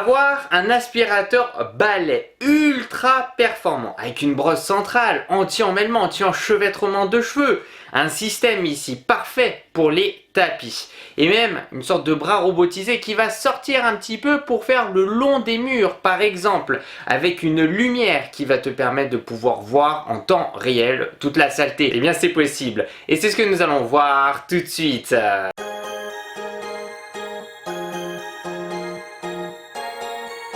avoir un aspirateur balai ultra performant avec une brosse centrale, anti-emmêlement, anti-enchevêtrement de cheveux, un système ici parfait pour les tapis et même une sorte de bras robotisé qui va sortir un petit peu pour faire le long des murs par exemple, avec une lumière qui va te permettre de pouvoir voir en temps réel toute la saleté. Eh bien c'est possible et c'est ce que nous allons voir tout de suite.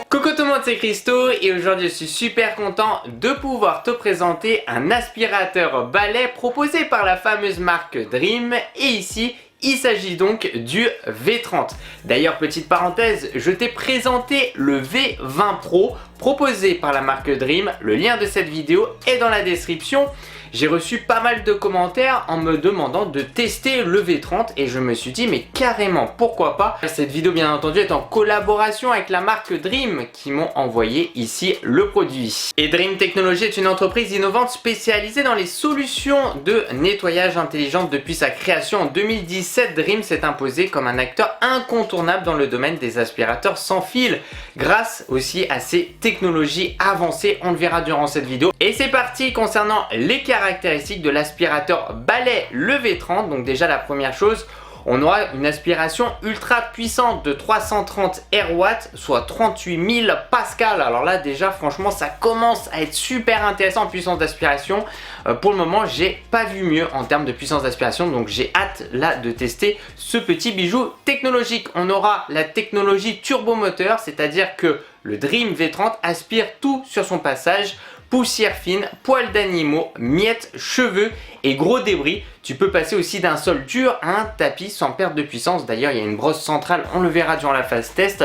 Coucou tout le monde, c'est Christo et aujourd'hui je suis super content de pouvoir te présenter un aspirateur balai proposé par la fameuse marque Dream et ici il s'agit donc du V30. D'ailleurs petite parenthèse, je t'ai présenté le V20 Pro proposé par la marque Dream, le lien de cette vidéo est dans la description. J'ai reçu pas mal de commentaires en me demandant de tester le V30 et je me suis dit mais carrément pourquoi pas. Cette vidéo bien entendu est en collaboration avec la marque Dream qui m'ont envoyé ici le produit. Et Dream Technologies est une entreprise innovante spécialisée dans les solutions de nettoyage intelligente. Depuis sa création en 2017, Dream s'est imposé comme un acteur incontournable dans le domaine des aspirateurs sans fil grâce aussi à ses technologies avancées, on le verra durant cette vidéo. Et c'est parti concernant les caractéristiques de l'aspirateur balai le V30. Donc déjà la première chose, on aura une aspiration ultra puissante de 330 RW, soit 38 000 pascal. Alors là déjà franchement ça commence à être super intéressant en puissance d'aspiration. Pour le moment j'ai pas vu mieux en termes de puissance d'aspiration, donc j'ai hâte là de tester ce petit bijou technologique. On aura la technologie turbomoteur, c'est-à-dire que le Dream V30 aspire tout sur son passage. Poussière fine, poils d'animaux, miettes, cheveux et gros débris. Tu peux passer aussi d'un sol dur à un tapis sans perte de puissance. D'ailleurs, il y a une brosse centrale, on le verra durant la phase test,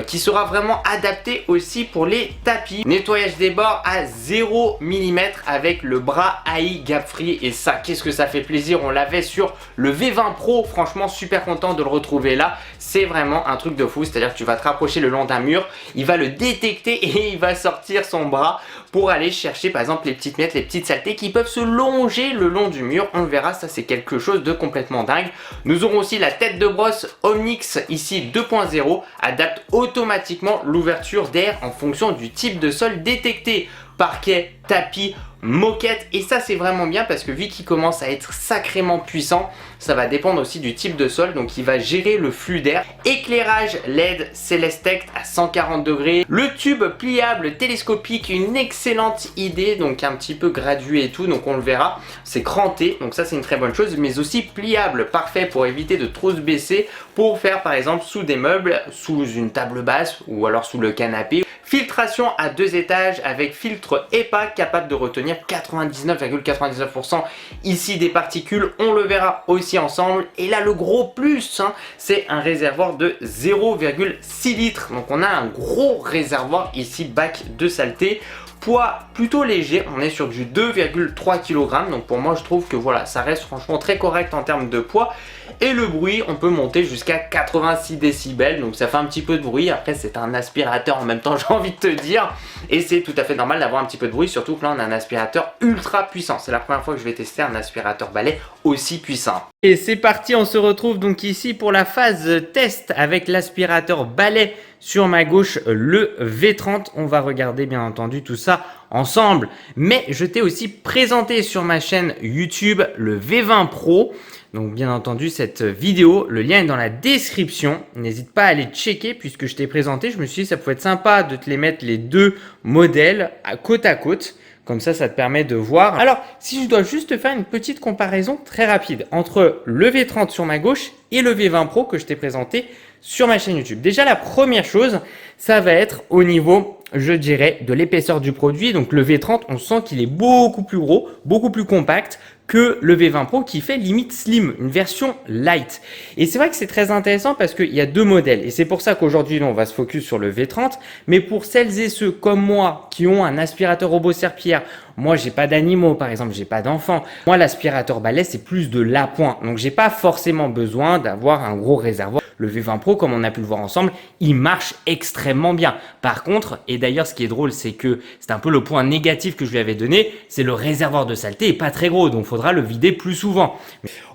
qui sera vraiment adaptée aussi pour les tapis. Nettoyage des bords à 0 mm avec le bras AI gap free. Et ça, qu'est-ce que ça fait plaisir. On l'avait sur le V20 Pro. Franchement, super content de le retrouver là. C'est vraiment un truc de fou. C'est-à-dire que tu vas te rapprocher le long d'un mur. Il va le détecter et il va sortir son bras pour aller chercher par exemple les petites miettes, les petites saletés qui peuvent se longer le long du mur. On le verra, ça c'est quelque chose de complètement dingue. Nous aurons aussi la tête de brosse Omnix ici 2.0, adapte automatiquement l'ouverture d'air en fonction du type de sol détecté. Parquet, tapis, moquette, et ça c'est vraiment bien parce que vu qu'il commence à être sacrément puissant, ça va dépendre aussi du type de sol, donc il va gérer le flux d'air. Éclairage LED Celestect à 140 degrés, le tube pliable télescopique, une excellente idée, donc un petit peu gradué et tout, donc on le verra, c'est cranté, donc ça c'est une très bonne chose, mais aussi pliable, parfait pour éviter de trop se baisser, pour faire par exemple sous des meubles, sous une table basse ou alors sous le canapé. Filtration à 2 étages avec filtre EPA capable de retenir 99,99% ici des particules. On le verra aussi ensemble. Et là le gros plus, c'est un réservoir de 0,6 litres. Donc on a un gros réservoir ici, bac de saleté. Poids plutôt léger, on est sur du 2,3 kg, donc pour moi je trouve que voilà, ça reste franchement très correct en termes de poids. Et le bruit, on peut monter jusqu'à 86 décibels, donc ça fait un petit peu de bruit. Après c'est un aspirateur en même temps, j'ai envie de te dire, et c'est tout à fait normal d'avoir un petit peu de bruit, surtout que là on a un aspirateur ultra puissant. C'est la première fois que je vais tester un aspirateur balai aussi puissant. Et c'est parti, on se retrouve donc ici pour la phase test avec l'aspirateur balai. Sur ma gauche, le V30, on va regarder bien entendu tout ça ensemble. Mais je t'ai aussi présenté sur ma chaîne YouTube le V20 Pro. Donc bien entendu cette vidéo, le lien est dans la description. N'hésite pas à aller checker puisque je t'ai présenté. Je me suis dit ça pouvait être sympa de te les mettre les deux modèles côte à côte. Comme ça te permet de voir. Alors, si je dois juste faire une petite comparaison très rapide entre le V30 sur ma gauche et le V20 Pro que je t'ai présenté sur ma chaîne YouTube. Déjà, la première chose, ça va être au niveau, je dirais, de l'épaisseur du produit. Donc, le V30, on sent qu'il est beaucoup plus gros, beaucoup plus compact que le V20 Pro qui fait limite slim, une version light. Et c'est vrai que c'est très intéressant parce qu'il y a deux modèles. Et c'est pour ça qu'aujourd'hui, on va se focus sur le V30. Mais pour celles et ceux comme moi qui ont un aspirateur robot serpillière, moi, j'ai pas d'animaux, par exemple, j'ai pas d'enfants. Moi, l'aspirateur balai, c'est plus de l'appoint. Donc, j'ai pas forcément besoin d'avoir un gros réservoir. le V20 Pro, comme on a pu le voir ensemble, il marche extrêmement bien. Par contre, et d'ailleurs ce qui est drôle, c'est que c'est un peu le point négatif que je lui avais donné, c'est le réservoir de saleté est pas très gros, donc il faudra le vider plus souvent.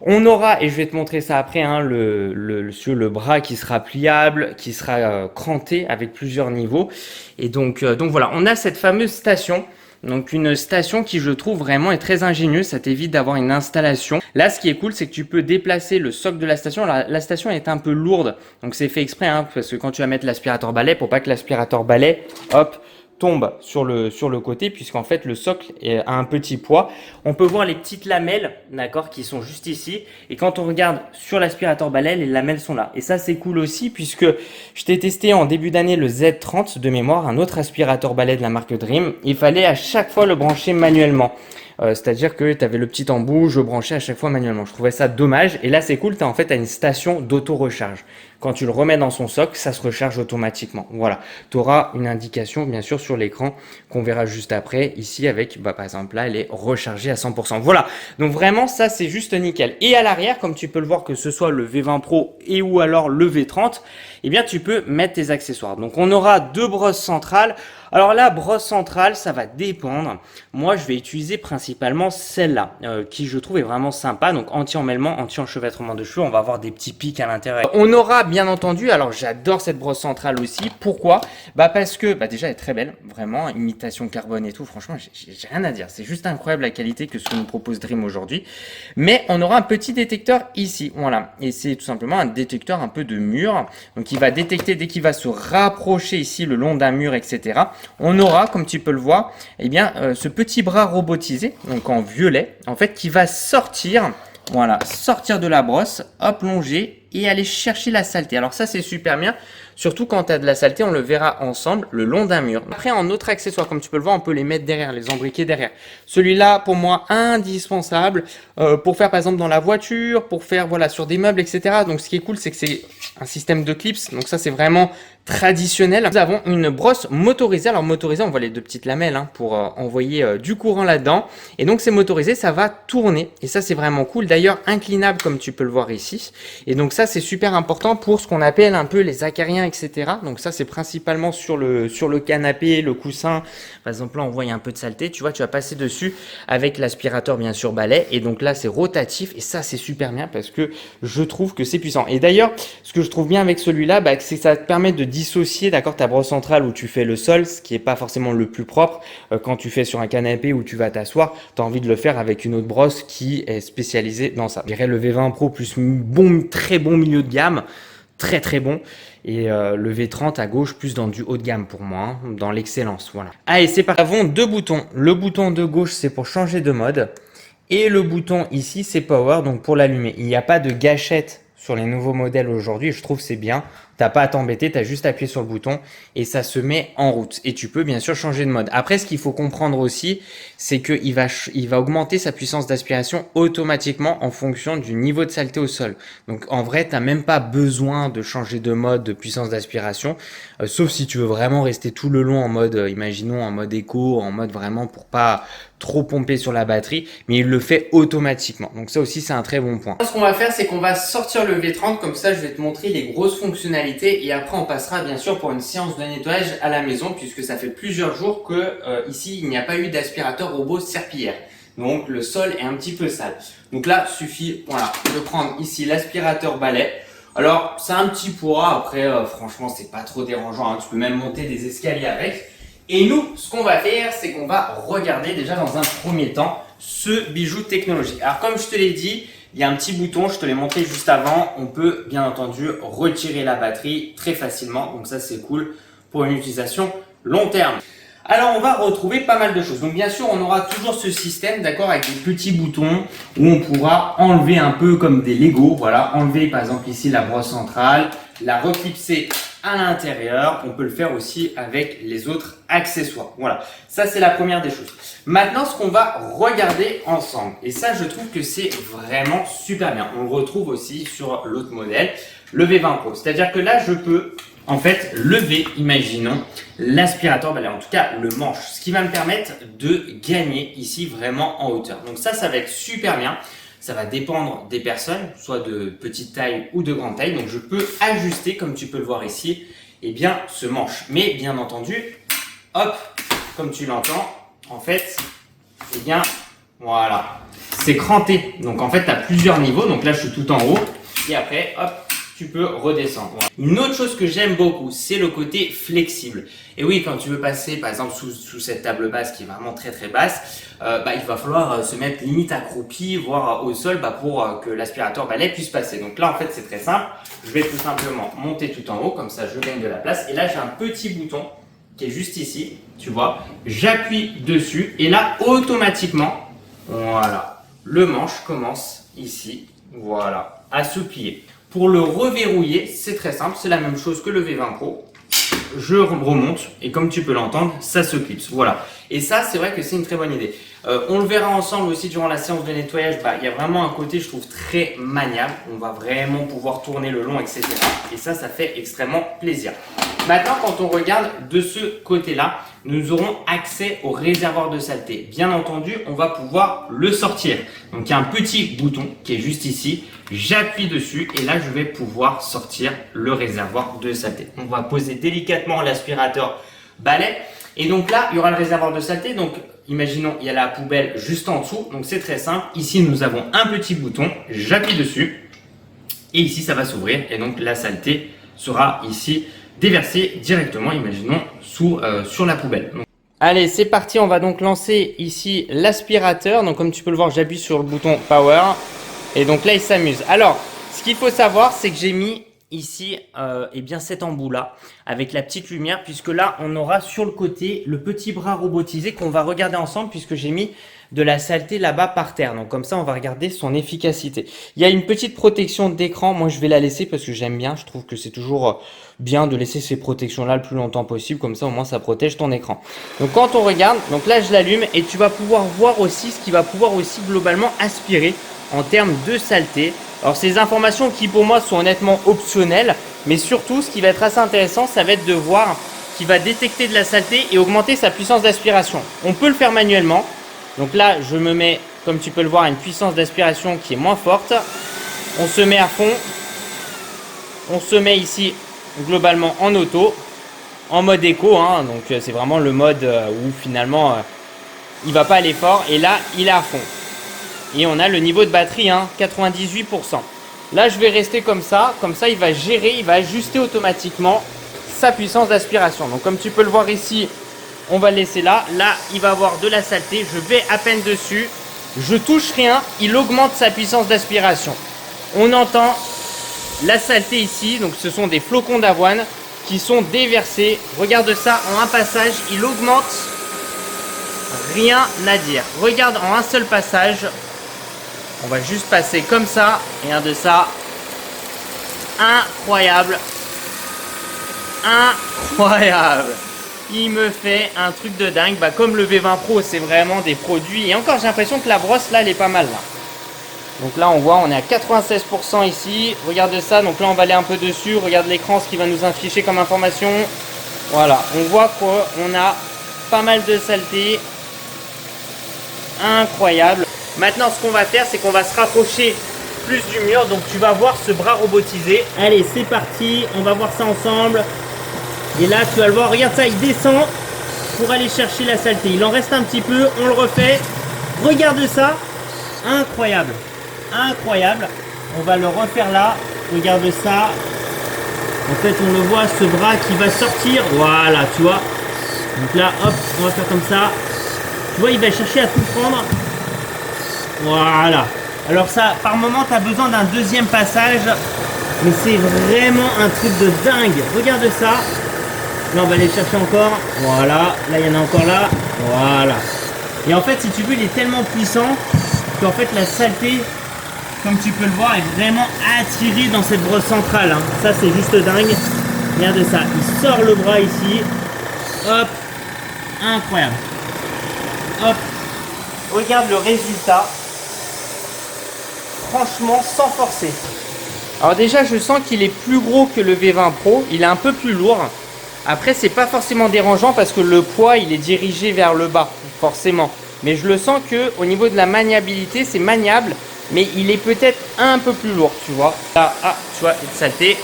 On aura, et je vais te montrer ça après, hein, le bras qui sera pliable, qui sera cranté avec plusieurs niveaux. Et donc voilà, on a cette fameuse station. Donc une station qui je trouve vraiment est très ingénieuse, ça t'évite d'avoir une installation. Là ce qui est cool c'est que tu peux déplacer le socle de la station. Alors, la station est un peu lourde, donc c'est fait exprès hein, parce que quand tu vas mettre l'aspirateur balai, pour pas que l'aspirateur balai, hop, tombe sur le côté, puisqu'en fait le socle a un petit poids. On peut voir les petites lamelles, d'accord, qui sont juste ici. Et quand on regarde sur l'aspirateur balai, les lamelles sont là. Et ça c'est cool aussi, puisque je t'ai testé en début d'année le Z30 de mémoire, un autre aspirateur balai de la marque Dream. Il fallait à chaque fois le brancher manuellement. C'est-à-dire que tu avais le petit embout, je branchais à chaque fois manuellement. Je trouvais ça dommage. Et là, c'est cool, tu as en fait une station d'auto-recharge. Quand tu le remets dans son socle, ça se recharge automatiquement. Voilà, tu auras une indication bien sûr sur l'écran qu'on verra juste après. Ici avec, par exemple là, elle est rechargée à 100%. Voilà, donc vraiment ça c'est juste nickel. Et à l'arrière, comme tu peux le voir que ce soit le V20 Pro et ou alors le V30, eh bien tu peux mettre tes accessoires. Donc on aura deux brosses centrales. Alors la brosse centrale, ça va dépendre. Moi, je vais utiliser principalement celle-là, qui je trouve est vraiment sympa. Donc anti-emmêlement, anti-enchevêtrement de cheveux. On va avoir des petits pics à l'intérieur. On aura bien entendu, alors j'adore cette brosse centrale aussi. Pourquoi? Parce que déjà elle est très belle, vraiment, imitation carbone et tout. Franchement, j'ai rien à dire. C'est juste incroyable la qualité que ce que nous propose Dream aujourd'hui. Mais on aura un petit détecteur ici, voilà. Et c'est tout simplement un détecteur un peu de mur. Donc il va détecter dès qu'il va se rapprocher ici le long d'un mur, etc. On aura, comme tu peux le voir, eh bien, ce petit bras robotisé, donc en violet, en fait, qui va sortir, voilà, sortir de la brosse, hop, longer et aller chercher la saleté. Alors ça, c'est super bien. Surtout quand tu as de la saleté, on le verra ensemble le long d'un mur. Après, en autre accessoire, comme tu peux le voir, on peut les mettre derrière, les embriquer derrière. Celui-là, pour moi, indispensable pour faire par exemple dans la voiture, pour faire voilà sur des meubles, etc. Donc ce qui est cool, c'est que c'est un système de clips. Donc ça, c'est vraiment traditionnel. Nous avons une brosse motorisée. Alors motorisée, on voit les deux petites lamelles hein, pour envoyer du courant là-dedans. Et donc c'est motorisé, ça va tourner. Et ça, c'est vraiment cool. D'ailleurs, inclinable comme tu peux le voir ici. Et donc ça, c'est super important pour ce qu'on appelle un peu les acariens, etc. Donc ça, c'est principalement sur le canapé, le coussin. Par exemple, là, on voit il y a un peu de saleté. Tu vois, tu vas passer dessus avec l'aspirateur, bien sûr, balai. Et donc là, c'est rotatif. Et ça, c'est super bien parce que je trouve que c'est puissant. Et d'ailleurs, ce que je trouve bien avec celui-là, c'est que ça te permet de dissocier, d'accord, ta brosse centrale où tu fais le sol, ce qui n'est pas forcément le plus propre. Quand tu fais sur un canapé où tu vas t'asseoir, tu as envie de le faire avec une autre brosse qui est spécialisée dans ça. Je dirais le V20 Pro plus très bon milieu de gamme, très bon. Et le V30 à gauche plus dans du haut de gamme pour moi, hein, dans l'excellence. Voilà. Allez, c'est parti. Nous avons deux boutons. Le bouton de gauche, c'est pour changer de mode. Et le bouton ici, c'est Power, donc pour l'allumer. Il n'y a pas de gâchette sur les nouveaux modèles aujourd'hui. Je trouve que c'est bien. T'as pas à t'embêter, tu as juste appuyé sur le bouton et ça se met en route. Et tu peux bien sûr changer de mode. Après, ce qu'il faut comprendre aussi, c'est qu'il va augmenter sa puissance d'aspiration automatiquement en fonction du niveau de saleté au sol. Donc en vrai, tu n'as même pas besoin de changer de mode de puissance d'aspiration, sauf si tu veux vraiment rester tout le long en mode, imaginons en mode éco, en mode vraiment pour pas trop pomper sur la batterie, mais il le fait automatiquement. Donc ça aussi, c'est un très bon point. Ce qu'on va faire, c'est qu'on va sortir le V30, comme ça je vais te montrer les grosses fonctionnalités et après on passera bien sûr pour une séance de nettoyage à la maison puisque ça fait plusieurs jours que ici il n'y a pas eu d'aspirateur robot serpillière. Donc le sol est un petit peu sale. Donc là, suffit voilà, de prendre ici l'aspirateur balai. Alors c'est un petit poids, après franchement c'est pas trop dérangeant, hein. Tu peux même monter des escaliers avec. Et nous, ce qu'on va faire, c'est qu'on va regarder déjà dans un premier temps ce bijou technologique. Alors comme je te l'ai dit, il y a un petit bouton, je te l'ai montré juste avant. On peut bien entendu retirer la batterie très facilement. Donc ça c'est cool pour une utilisation long terme. Alors on va retrouver pas mal de choses. Donc bien sûr on aura toujours ce système, d'accord, avec des petits boutons où on pourra enlever un peu comme des Lego. Voilà, enlever par exemple ici la brosse centrale, la reclipser à l'intérieur. On peut le faire aussi avec les autres accessoires. Voilà, ça c'est la première des choses. Maintenant, ce qu'on va regarder ensemble, et ça je trouve que c'est vraiment super bien. On le retrouve aussi sur l'autre modèle, le V20 Pro. C'est-à-dire que là, je peux en fait lever, imaginons, l'aspirateur balai, en tout cas le manche, ce qui va me permettre de gagner ici vraiment en hauteur. Donc ça va être super bien. ça va dépendre des personnes, soit de petite taille ou de grande taille. Donc je peux ajuster, comme tu peux le voir ici, eh bien, ce manche. Mais bien entendu, hop, comme tu l'entends, en fait, eh bien, voilà, c'est cranté. Donc en fait, tu as plusieurs niveaux. Donc là, je suis tout en haut. Et après, hop, tu peux redescendre. Voilà. Une autre chose que j'aime beaucoup, c'est le côté flexible. Et oui, quand tu veux passer, par exemple, sous cette table basse qui est vraiment très très basse, il va falloir se mettre limite accroupi, voire au sol, pour que l'aspirateur balai puisse passer. Donc là, en fait, c'est très simple. Je vais tout simplement monter tout en haut, comme ça, je gagne de la place. Et là, j'ai un petit bouton qui est juste ici, tu vois. J'appuie dessus et là, automatiquement, voilà, le manche commence ici, voilà, à se plier. Pour le reverrouiller, c'est très simple, c'est la même chose que le V20 Pro. Je remonte et comme tu peux l'entendre, ça se clipse. Voilà. Et ça, c'est vrai que c'est une très bonne idée. On le verra ensemble aussi durant la séance de nettoyage. Il y a vraiment un côté, je trouve, très maniable. On va vraiment pouvoir tourner le long, etc. Et ça fait extrêmement plaisir. Maintenant, quand on regarde de ce côté-là, nous aurons accès au réservoir de saleté. Bien entendu, on va pouvoir le sortir. Donc, il y a un petit bouton qui est juste ici. J'appuie dessus et là, je vais pouvoir sortir le réservoir de saleté. On va poser délicatement l'aspirateur balai. Et donc là, il y aura le réservoir de saleté. Donc, imaginons, il y a la poubelle juste en dessous. Donc, c'est très simple. Ici, nous avons un petit bouton. J'appuie dessus. Et ici, ça va s'ouvrir. Et donc, la saleté sera ici déversée directement, imaginons, sur la poubelle. Donc, allez, c'est parti. On va donc lancer ici l'aspirateur. Donc, comme tu peux le voir, j'appuie sur le bouton Power. Et donc là, il s'amuse. Alors, ce qu'il faut savoir, c'est que j'ai mis ici eh bien cet embout-là avec la petite lumière, puisque là, on aura sur le côté le petit bras robotisé qu'on va regarder ensemble, puisque j'ai mis de la saleté là-bas par terre. Donc comme ça, on va regarder son efficacité. Il y a une petite protection d'écran. Moi, je vais la laisser parce que j'aime bien. Je trouve que c'est toujours bien de laisser ces protections-là le plus longtemps possible. Comme ça, au moins, ça protège ton écran. Donc quand on regarde, donc là, je l'allume et tu vas pouvoir voir aussi ce qui va pouvoir aussi globalement aspirer en termes de saleté. Alors ces informations qui pour moi sont honnêtement optionnelles, mais surtout ce qui va être assez intéressant, ça va être de voir qu'il va détecter de la saleté et augmenter sa puissance d'aspiration. On peut le faire manuellement. Donc là, je me mets, comme tu peux le voir, à une puissance d'aspiration qui est moins forte. On se met à fond. On se met ici globalement en auto, en mode éco. Donc c'est vraiment le mode où finalement il va pas aller fort. Et là, il est à fond. Et on a le niveau de batterie, 98%. Là, je vais rester comme ça il va gérer, il va ajuster automatiquement sa puissance d'aspiration. Donc comme tu peux le voir ici, on va le laisser là. Là, il va avoir de la saleté. Je vais à peine dessus. Je touche rien. Il augmente sa puissance d'aspiration. On entend la saleté ici. Donc ce sont des flocons d'avoine qui sont déversés. Regarde ça, en un passage, il augmente. Rien à dire. Regarde en un seul passage. On va juste passer comme ça. Regarde ça. Incroyable. Incroyable. Il me fait un truc de dingue. Comme le V20 Pro, c'est vraiment des produits. Et encore, j'ai l'impression que la brosse, là, elle est pas mal. Là. Donc là, on voit, on est à 96% ici. Regarde ça. Donc là, on va aller un peu dessus. Regarde l'écran, ce qui va nous afficher comme information. Voilà. On voit qu'on a pas mal de saleté. Incroyable. Maintenant, ce qu'on va faire, c'est qu'on va se rapprocher plus du mur. Donc, tu vas voir ce bras robotisé. Allez, c'est parti. On va voir ça ensemble. Et là, tu vas le voir. Regarde ça, il descend pour aller chercher la saleté. Il en reste un petit peu. On le refait. Regarde ça. Incroyable. Incroyable. On va le refaire là. Regarde ça. En fait, on le voit, ce bras qui va sortir. Voilà, tu vois. Donc là, hop, on va faire comme ça. Tu vois, il va chercher à tout prendre. Voilà. Alors ça, par moment, tu as besoin d'un deuxième passage. Mais c'est vraiment un truc de dingue. Regarde ça. Là, on va aller chercher encore. Voilà. Là, il y en a encore là. Voilà. Et en fait, si tu veux, il est tellement puissant qu'en fait, la saleté, comme tu peux le voir, est vraiment attirée dans cette brosse centrale. Ça, c'est juste dingue. Regarde ça. Il sort le bras ici. Hop. Incroyable. Hop. Regarde le résultat. Franchement, sans forcer. Alors déjà, je sens qu'il est plus gros que le V20 Pro. Il est un peu plus lourd. Après, c'est pas forcément dérangeant parce que le poids, il est dirigé vers le bas, forcément. Mais je le sens que au niveau de la maniabilité, c'est maniable. mais il est peut-être un peu plus lourd, tu vois. Là, ah, tu vois, il y a de saleté.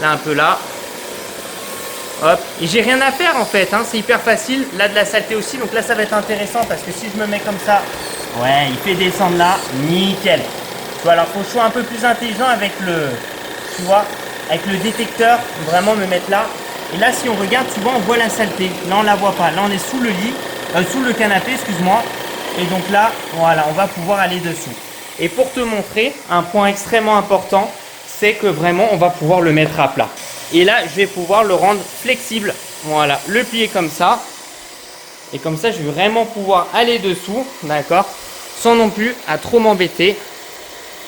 Là, un peu là. Hop, et j'ai rien à faire en fait, hein. C'est hyper facile. Là, de la saleté aussi, donc là, ça va être intéressant parce que si je me mets comme ça, ouais, il fait descendre là, nickel. Tu vois, alors faut que je sois un peu plus intelligent avec le, tu vois, avec le détecteur, vraiment me mettre là. Et là, si on regarde, tu vois, on voit la saleté. Là, on la voit pas. Là, on est sous le lit, sous le canapé, excuse-moi. Et donc là, voilà, on va pouvoir aller dessous. Et pour te montrer, un point extrêmement important, c'est que vraiment, on va pouvoir le mettre à plat. Et là, je vais pouvoir le rendre flexible. Voilà, le plier comme ça. Et comme ça, je vais vraiment pouvoir aller dessous, d'accord, sans non plus à trop m'embêter.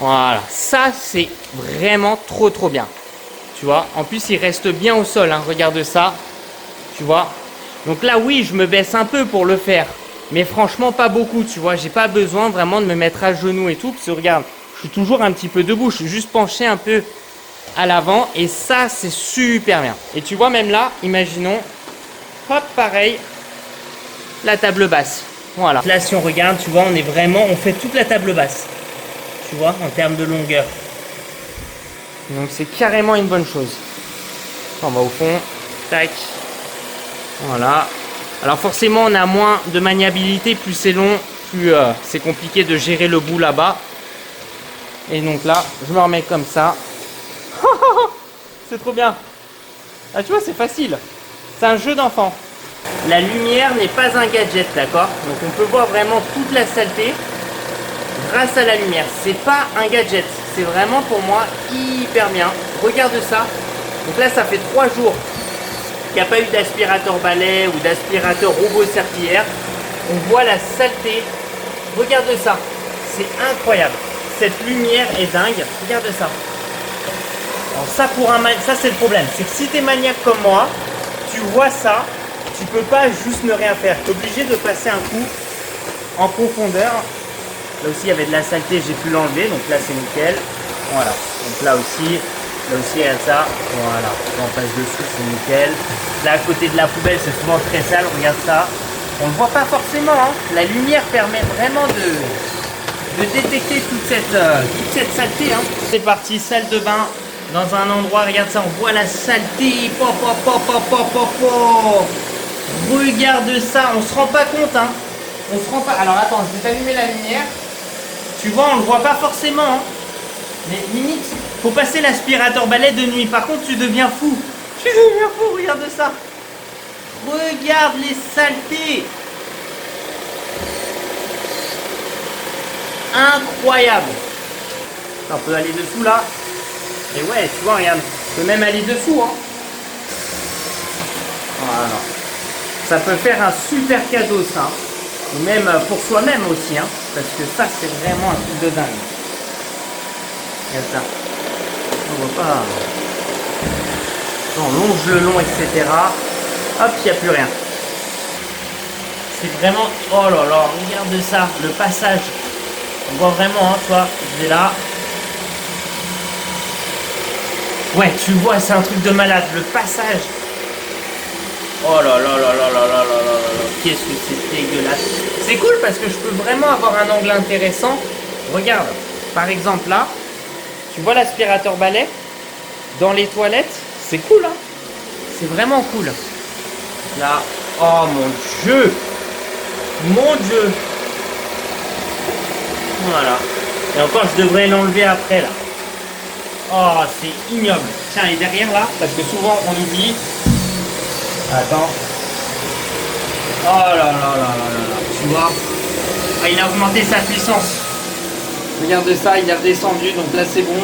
Voilà, ça, c'est vraiment trop bien. Tu vois, en plus, il reste bien au sol, hein. Regarde ça. Tu vois. Donc là, oui, je me baisse un peu pour le faire. Mais franchement, pas beaucoup, tu vois. J'ai pas besoin vraiment de me mettre à genoux et tout. Parce que regarde, je suis toujours un petit peu debout. Je suis juste penché un peu à l'avant. Et ça, c'est super bien. Et tu vois, même là, imaginons, hop, pareil, la table basse. Voilà. Là, si on regarde, tu vois, on est vraiment, on fait toute la table basse. Tu vois, en termes de longueur. Donc, c'est carrément une bonne chose. On va au fond. Tac. Voilà. Alors forcément, on a moins de maniabilité, plus c'est long, plus c'est compliqué de gérer le bout là-bas. Et donc là, je me remets comme ça. C'est trop bien. Ah, tu vois, c'est facile. C'est un jeu d'enfant. La lumière n'est pas un gadget, d'accord? Donc on peut voir vraiment toute la saleté grâce à la lumière. C'est pas un gadget. C'est vraiment pour moi hyper bien. Regarde ça. Donc là, ça fait 3 jours qu'il n'y a pas eu d'aspirateur balai ou d'aspirateur robot serpillière. On voit la saleté. Regarde ça. C'est incroyable. Cette lumière est dingue. Regarde ça. Alors ça, ça c'est le problème. C'est que si tu es maniaque comme moi, tu vois ça, tu peux pas juste ne rien faire. Tu es obligé de passer un coup en profondeur. Là aussi, il y avait de la saleté. J'ai pu l'enlever. Donc là, c'est nickel. Voilà. Donc là aussi, il y a ça. Voilà. On passe dessous, c'est nickel. Là, à côté de la poubelle, c'est souvent très sale. Regarde ça. On ne le voit pas forcément, hein. La lumière permet vraiment de détecter toute cette saleté, hein. C'est parti, salle de bain. Dans un endroit, regarde ça, on voit la saleté. Regarde ça, on se rend pas compte, hein. On se rend pas. Alors attends, je vais t'allumer la lumière. Tu vois, on le voit pas forcément, hein. Mais limite, faut passer l'aspirateur balai de nuit. Par contre, tu deviens fou. Tu deviens fou, regarde ça. Regarde les saletés. Incroyable. On peut aller dessous là. Et ouais, tu vois, regarde. On peut même aller dessous, hein. Voilà. Ça peut faire un super cadeau, ça. Ou même pour soi-même aussi, hein. Parce que ça, c'est vraiment un truc de dingue. Regarde ça. On voit pas. On longe le long, etc. Hop, il n'y a plus rien. C'est vraiment... Oh là là, regarde ça, le passage. On voit vraiment, hein, toi, je vais là. Ouais, tu vois, c'est un truc de malade, le passage. Oh là là là là là là là là là. Qu'est-ce que c'est dégueulasse. C'est cool parce que je peux vraiment avoir un angle intéressant. Regarde, par exemple là, tu vois l'aspirateur balai dans les toilettes, c'est cool, hein. C'est vraiment cool. Là, oh mon Dieu. Mon Dieu. Voilà. Et encore, je devrais l'enlever après, là. Oh, c'est ignoble. Tiens, et derrière, là, parce que souvent, on oublie. Attends. Oh là là là là là là. Tu vois? Ah, il a augmenté sa puissance. Regarde ça, il est redescendu, donc là, c'est bon.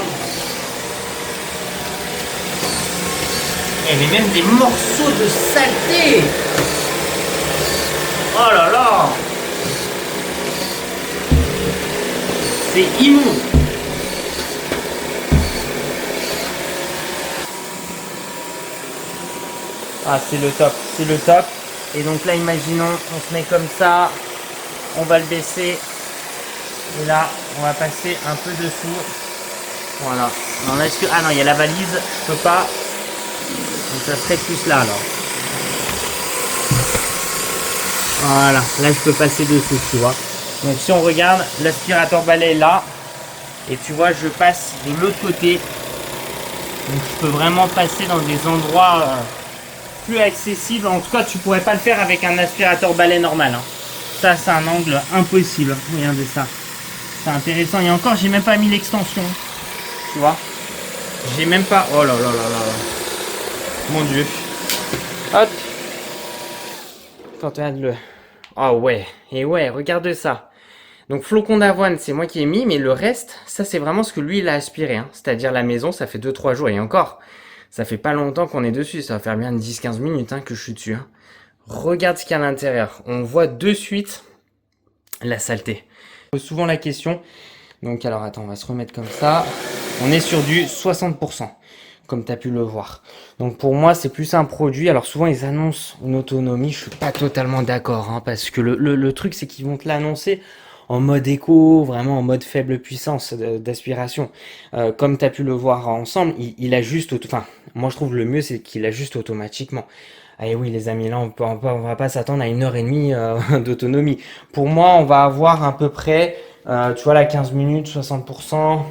Il y avait même des morceaux de saleté. Oh là là. C'est immonde. Ah, c'est le top, c'est le top. Et donc là, imaginons, on se met comme ça, on va le baisser. Et là, on va passer un peu dessous. Voilà. Non, là, ah non, il y a la valise, je peux pas. Donc ça serait plus là, alors. Voilà, là, je peux passer dessous, tu vois. Donc si on regarde, l'aspirateur balai est là. Et tu vois, je passe de l'autre côté. Donc je peux vraiment passer dans des endroits plus accessibles. En tout cas, tu pourrais pas le faire avec un aspirateur balai normal. Hein. Ça, c'est un angle impossible. Regardez ça. C'est intéressant. Et encore, j'ai même pas mis l'extension. Tu vois? J'ai même pas... Oh là là là là. Mon Dieu. Hop. Quand tu regardes le... Oh ouais. Et ouais, regarde ça. Donc flocon d'avoine, c'est moi qui ai mis, mais le reste, ça c'est vraiment ce que lui il a aspiré. Hein. C'est-à-dire la maison, ça fait 2-3 jours. Et encore, ça fait pas longtemps qu'on est dessus. Ça va faire bien 10-15 minutes hein, que je suis dessus. Hein. Regarde ce qu'il y a à l'intérieur. On voit de suite la saleté. Je pose souvent la question. Donc alors attends, on va se remettre comme ça. On est sur du 60%, comme tu as pu le voir. Donc pour moi, c'est plus un produit. Alors souvent, ils annoncent une autonomie. Je suis pas totalement d'accord. Hein, parce que le truc, c'est qu'ils vont te l'annoncer en mode éco, vraiment en mode faible puissance d'aspiration. Comme tu as pu le voir ensemble, il ajuste, enfin, moi je trouve le mieux c'est qu'il ajuste automatiquement. Et oui les amis, là on va pas s'attendre à 1h30 d'autonomie. Pour moi on va avoir à peu près, tu vois là 15 minutes, 60%,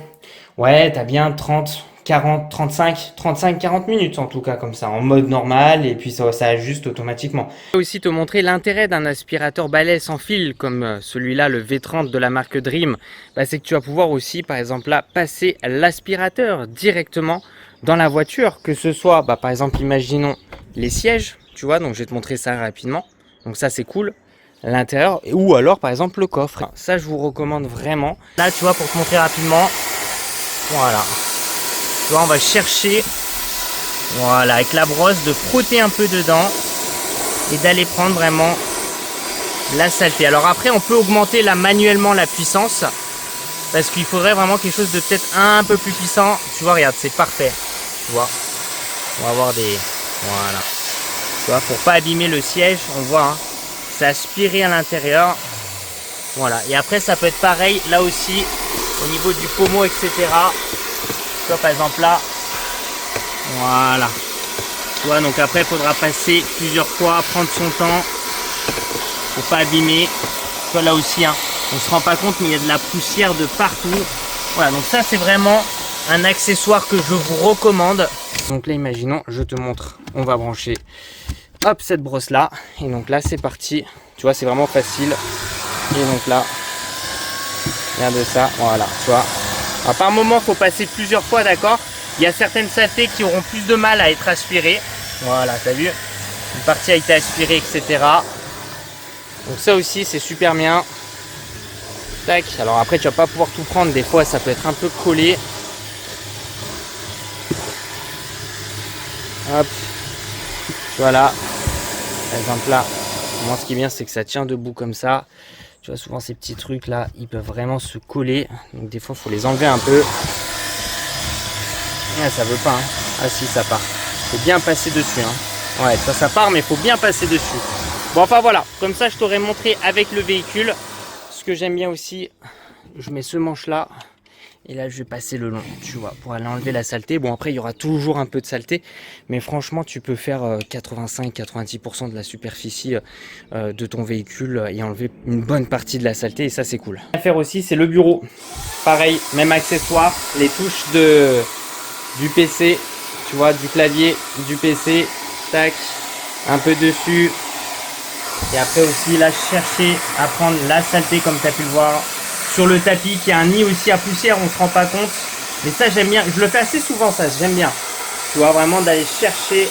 ouais t'as bien 30, 40, 35, 40 minutes en tout cas comme ça, en mode normal et puis ça ajuste automatiquement. Je vais aussi te montrer l'intérêt d'un aspirateur balai sans fil comme celui-là, le V30 de la marque Dream. Bah, c'est que tu vas pouvoir aussi par exemple là passer l'aspirateur directement dans la voiture, que ce soit bah, par exemple imaginons les sièges, tu vois, donc je vais te montrer ça rapidement. Donc ça c'est cool. L'intérieur ou alors par exemple le coffre. Ça je vous recommande vraiment. Là tu vois pour te montrer rapidement, voilà. Tu vois, on va chercher, voilà, avec la brosse, de frotter un peu dedans et d'aller prendre vraiment la saleté. Alors après, on peut augmenter là manuellement la puissance parce qu'il faudrait vraiment quelque chose de peut-être un peu plus puissant. Tu vois, regarde, c'est parfait. Tu vois, on va avoir des, voilà. Tu vois, pour pas abîmer le siège, on voit, hein, c'est aspiré à l'intérieur. Voilà. Et après, ça peut être pareil là aussi au niveau du pommeau, etc. Tu vois par exemple là, voilà, tu vois donc après il faudra passer plusieurs fois, prendre son temps pour pas abîmer. Tu vois là aussi hein, on se rend pas compte mais il y a de la poussière de partout. Voilà donc ça c'est vraiment un accessoire que je vous recommande. Donc là imaginons, je te montre, on va brancher hop cette brosse là et donc là c'est parti. Tu vois c'est vraiment facile et donc là, regarde ça, voilà tu vois. Alors, par moment, il faut passer plusieurs fois, d'accord? Il y a certaines saletés qui auront plus de mal à être aspirées. Voilà, t'as vu? Une partie a été aspirée, etc. Donc ça aussi, c'est super bien. Tac. Alors après, tu vas pas pouvoir tout prendre. Des fois, ça peut être un peu collé. Hop. Voilà. Par exemple là, moi, ce qui est bien, c'est que ça tient debout comme ça. Tu vois, souvent ces petits trucs là, ils peuvent vraiment se coller. Donc des fois, il faut les enlever un peu. Ah, ça veut pas. Hein. Ah si, ça part. Faut bien passer dessus. Hein. Ouais, ça part, mais il faut bien passer dessus. Bon, enfin voilà. Comme ça, je t'aurais montré avec le véhicule. Ce que j'aime bien aussi, je mets ce manche là. Et là, je vais passer le long, tu vois, pour aller enlever la saleté. Bon, après, il y aura toujours un peu de saleté. Mais franchement, tu peux faire 85-90% de la superficie de ton véhicule et enlever une bonne partie de la saleté. Et ça, c'est cool. À faire aussi, c'est le bureau. Pareil, même accessoire. Les touches du PC, tu vois, du clavier, du PC. Tac, un peu dessus. Et après aussi, là, chercher à prendre la saleté, comme tu as pu le voir. Sur le tapis qui a un nid aussi à poussière, on se rend pas compte. Mais ça j'aime bien, je le fais assez souvent ça, j'aime bien. Tu vois vraiment d'aller chercher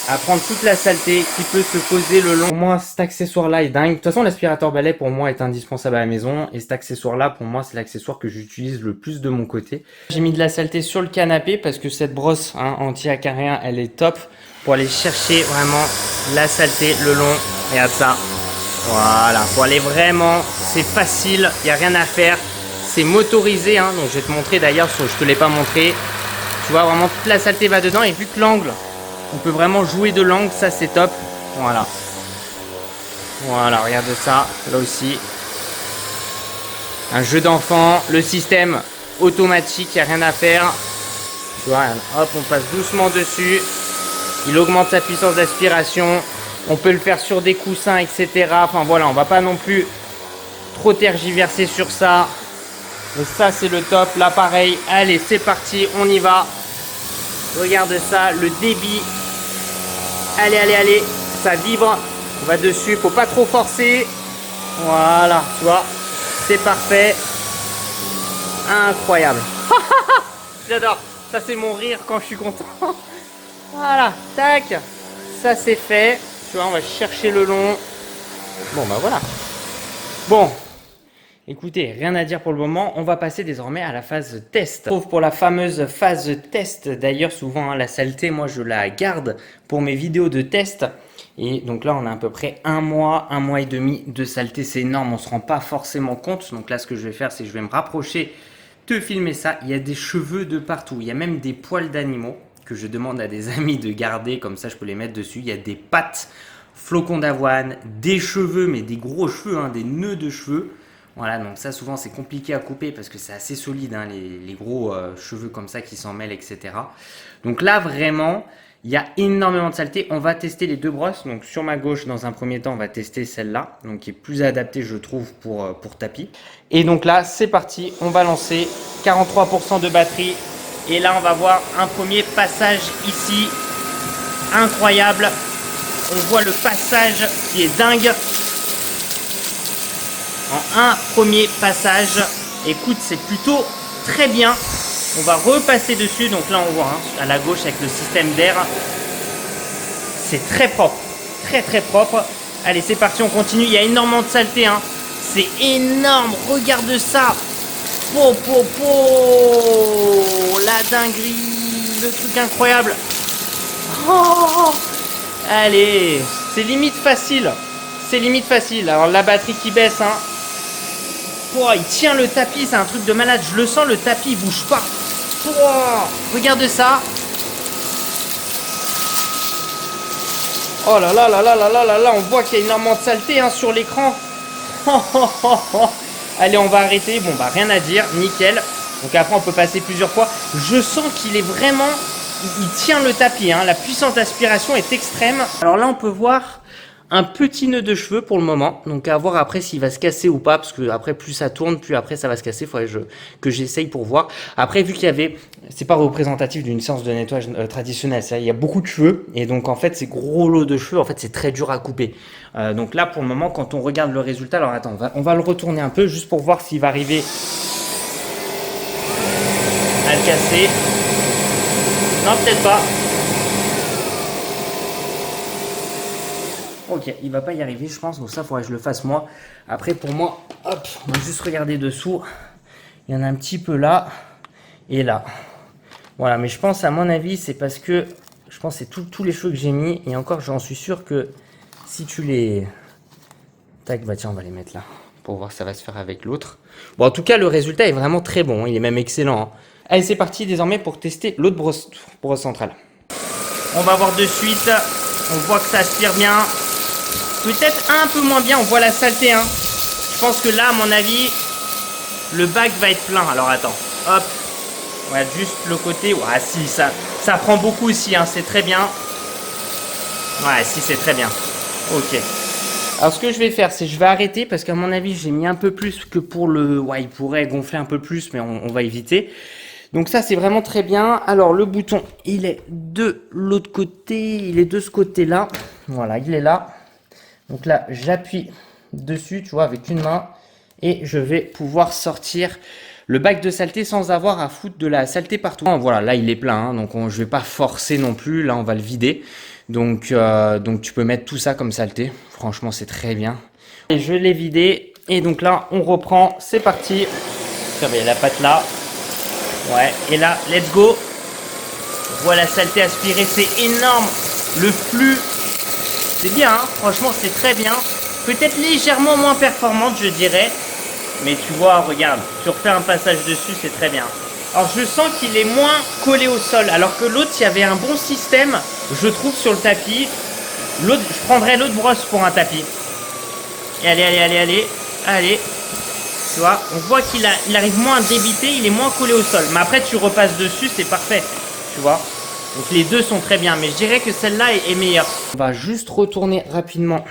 à prendre toute la saleté qui peut se poser le long. Pour moi cet accessoire là est dingue. De toute façon l'aspirateur balai pour moi est indispensable à la maison. Et cet accessoire là pour moi c'est l'accessoire que j'utilise le plus de mon côté. J'ai mis de la saleté sur le canapé parce que cette brosse hein, anti-acarien elle est top. Pour aller chercher vraiment la saleté le long. Regarde ça. Voilà, pour aller vraiment, c'est facile, il n'y a rien à faire, c'est motorisé, hein, donc je vais te montrer d'ailleurs, je te l'ai pas montré, tu vois vraiment toute la saleté va dedans et vu que l'angle, on peut vraiment jouer de l'angle, ça c'est top, voilà, voilà, regarde ça, là aussi, un jeu d'enfant, le système automatique, il n'y a rien à faire, tu vois, hop, on passe doucement dessus, il augmente sa puissance d'aspiration. On peut le faire sur des coussins, etc. Enfin voilà, on va pas non plus trop tergiverser sur ça. Mais ça, c'est le top. Là, pareil. Allez, c'est parti. On y va. Regarde ça. Le débit. Allez, allez, allez. Ça vibre. On va dessus. Faut pas trop forcer. Voilà. Tu vois. C'est parfait. Incroyable. J'adore. Ça, c'est mon rire quand je suis content. Voilà. Tac. Ça, c'est fait. Tu vois, on va chercher le long. Bon, bah voilà. Bon. Écoutez, rien à dire pour le moment, on va passer désormais à la phase test. Sauf pour la fameuse phase test, d'ailleurs souvent hein, la saleté, moi je la garde pour mes vidéos de test. Et donc là on a à peu près un mois et demi de saleté, c'est énorme, on ne se rend pas forcément compte. Donc là ce que je vais faire c'est que je vais me rapprocher, te filmer ça. Il y a des cheveux de partout, il y a même des poils d'animaux que je demande à des amis de garder, comme ça je peux les mettre dessus. Il y a des pattes, flocons d'avoine, des cheveux, mais des gros cheveux, hein, des nœuds de cheveux. Voilà, donc ça souvent c'est compliqué à couper parce que c'est assez solide, hein, les gros cheveux comme ça qui s'en mêlent, etc. Donc là vraiment, il y a énormément de saleté. On va tester les deux brosses. Donc sur ma gauche, dans un premier temps, on va tester celle-là, donc qui est plus adaptée je trouve pour tapis. Et donc là, c'est parti, on va lancer 43% de batterie. Et là, on va voir un premier passage ici, incroyable. On voit le passage qui est dingue. En un premier passage, écoute, c'est plutôt très bien. On va repasser dessus. Donc là, on voit hein, à la gauche avec le système d'air. C'est très propre. Très, très propre. Allez, c'est parti, on continue. Il y a énormément de saleté. Hein. C'est énorme. Regarde ça. Po, po, po. La dinguerie. Le truc incroyable. Oh. Allez, c'est limite facile. C'est limite facile. Alors, la batterie qui baisse, hein. Oh, il tient le tapis, c'est un truc de malade. Je le sens, le tapis, il bouge pas. Oh, regarde ça. Oh là là là là là là là là, on voit qu'il y a énormément de saleté hein, sur l'écran. Oh, oh, oh, oh. Allez, on va arrêter. Bon, bah, rien à dire, nickel. Donc après, on peut passer plusieurs fois. Je sens qu'il est vraiment... Il tient le tapis, hein. La puissance d'aspiration est extrême. Alors là, on peut voir... un petit nœud de cheveux pour le moment, donc à voir après s'il va se casser ou pas, parce que après plus ça tourne, plus après ça va se casser. Il faudrait que j'essaye pour voir. Après, vu qu'il y avait, c'est pas représentatif d'une séance de nettoyage traditionnelle, il y a beaucoup de cheveux, et donc en fait ces gros lots de cheveux, en fait c'est très dur à couper. Donc là pour le moment, quand on regarde le résultat, alors attends, on va le retourner un peu juste pour voir s'il va arriver à le casser. Non, peut-être pas. Ok, il va pas y arriver, je pense, donc ça, faudrait que je le fasse moi. Après, pour moi, hop, on va juste regarder dessous. Il y en a un petit peu là et là. Voilà, mais je pense, à mon avis, c'est parce que je pense que c'est tous les cheveux que j'ai mis. Et encore, j'en suis sûr que si tu les... Tac, bah tiens, on va les mettre là pour voir si ça va se faire avec l'autre. Bon, en tout cas, le résultat est vraiment très bon. Il est même excellent. Hein. Allez, c'est parti désormais pour tester l'autre brosse centrale. On va voir de suite. On voit que ça aspire bien. Peut-être un peu moins bien, on voit la saleté. Hein. Je pense que là, à mon avis, le bac va être plein. Alors attends, hop, on regarde juste le côté. Ouais, si, ça prend beaucoup aussi, hein. C'est très bien. Ouais, si, c'est très bien. Ok. Alors ce que je vais faire, c'est que je vais arrêter parce qu'à mon avis, j'ai mis un peu plus que pour le... Ouais, il pourrait gonfler un peu plus, mais on va éviter. Donc ça, c'est vraiment très bien. Alors le bouton, il est de l'autre côté, il est de ce côté-là. Voilà, il est là. Donc là, j'appuie dessus, tu vois, avec une main. Et je vais pouvoir sortir le bac de saleté sans avoir à foutre de la saleté partout. Voilà, là, il est plein. Hein, donc je ne vais pas forcer non plus. Là, on va le vider. Donc tu peux mettre tout ça comme saleté. Franchement, c'est très bien. Et je l'ai vidé. Et donc là, on reprend. C'est parti. Il y a la patte là. Ouais. Et là, let's go. Voilà, la saleté aspirée. C'est énorme. Le flux... C'est bien, hein, franchement c'est très bien. Peut-être légèrement moins performante je dirais. Mais tu vois, regarde, tu refais un passage dessus, c'est très bien. Alors je sens qu'il est moins collé au sol. Alors que l'autre, il y avait un bon système, je trouve, sur le tapis. L'autre, je prendrais l'autre brosse pour un tapis. Et allez, allez, allez, allez. Allez. Tu vois, on voit qu'il arrive moins à débiter, il est moins collé au sol. Mais après tu repasses dessus, c'est parfait. Tu vois. Donc les deux sont très bien, mais je dirais que celle-là est meilleure. On va juste retourner rapidement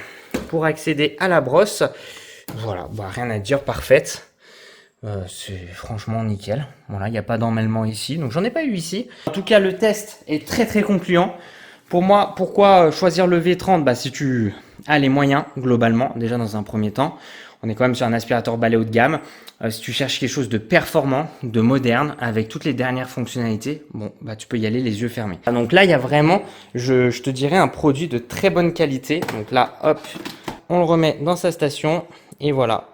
pour accéder à la brosse. Voilà, bah, rien à dire, parfaite. C'est franchement nickel. Voilà, il n'y a pas d'emmêlement ici, donc j'en ai pas eu ici. En tout cas, le test est très très concluant. Pour moi, pourquoi choisir le V30? Bah, si tu as les moyens, globalement, déjà dans un premier temps. On est quand même sur un aspirateur balai haut de gamme. Si tu cherches quelque chose de performant, de moderne, avec toutes les dernières fonctionnalités, bon, bah, tu peux y aller les yeux fermés. Donc là, il y a vraiment, je te dirais, un produit de très bonne qualité. Donc là, hop, on le remet dans sa station et voilà.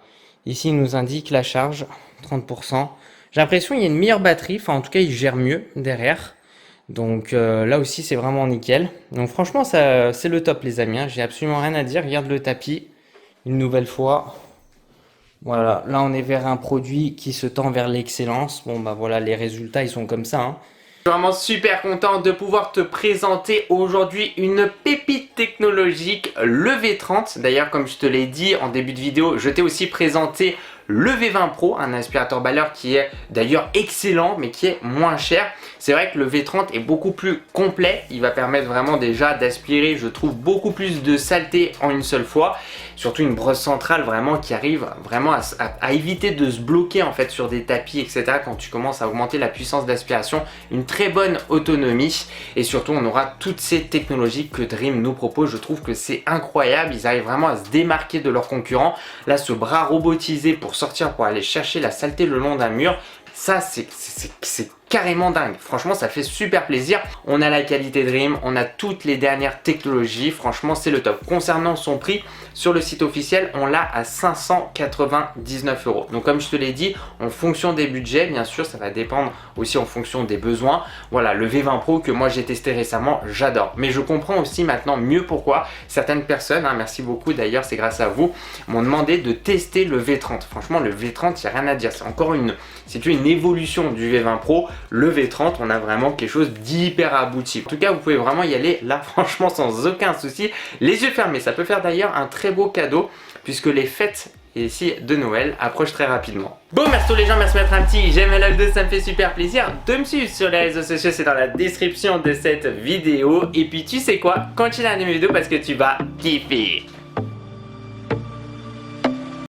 Ici, il nous indique la charge, 30%. J'ai l'impression qu'il y a une meilleure batterie. Enfin, en tout cas, il gère mieux derrière. Donc là aussi, c'est vraiment nickel. Donc franchement, ça, c'est le top, les amis. Hein. J'ai absolument rien à dire. Regarde le tapis, une nouvelle fois. Voilà, là, on est vers un produit qui se tend vers l'excellence. Bon, bah voilà, les résultats, ils sont comme ça. Hein. Je suis vraiment super content de pouvoir te présenter aujourd'hui une pépite technologique, le V30. D'ailleurs, comme je te l'ai dit en début de vidéo, je t'ai aussi présenté le V20 Pro, un aspirateur baleur qui est d'ailleurs excellent mais qui est moins cher. C'est vrai que le V30 est beaucoup plus complet, il va permettre vraiment déjà d'aspirer, je trouve, beaucoup plus de saleté en une seule fois. Surtout une brosse centrale vraiment qui arrive vraiment à éviter de se bloquer en fait sur des tapis, etc. quand tu commences à augmenter la puissance d'aspiration. Une très bonne autonomie et surtout on aura toutes ces technologies que Dream nous propose. Je trouve que c'est incroyable, ils arrivent vraiment à se démarquer de leurs concurrents. Là, ce bras robotisé pour sortir, pour aller chercher la saleté le long d'un mur, ça c'est carrément dingue. Franchement, ça fait super plaisir. On a la qualité Dream, on a toutes les dernières technologies. Franchement, c'est le top. Concernant son prix, sur le site officiel, on l'a à 599 €. Donc, comme je te l'ai dit, en fonction des budgets, bien sûr, ça va dépendre aussi en fonction des besoins. Voilà, le V20 Pro que moi j'ai testé récemment, j'adore. Mais je comprends aussi maintenant mieux pourquoi certaines personnes, hein, merci beaucoup d'ailleurs, c'est grâce à vous, m'ont demandé de tester le V30. Franchement, le V30, il n'y a rien à dire. C'est encore une évolution du V20 Pro. Le V30, on a vraiment quelque chose d'hyper abouti. En tout cas, vous pouvez vraiment y aller là, franchement, sans aucun souci, les yeux fermés. Ça peut faire d'ailleurs un très beau cadeau puisque les fêtes ici de Noël approchent très rapidement. Bon, merci les gens, merci de mettre un petit j'aime la vidéo, ça me fait super plaisir. De me suivre sur les réseaux sociaux, c'est dans la description de cette vidéo. Et puis tu sais quoi, continue à aimer mes vidéos parce que tu vas kiffer.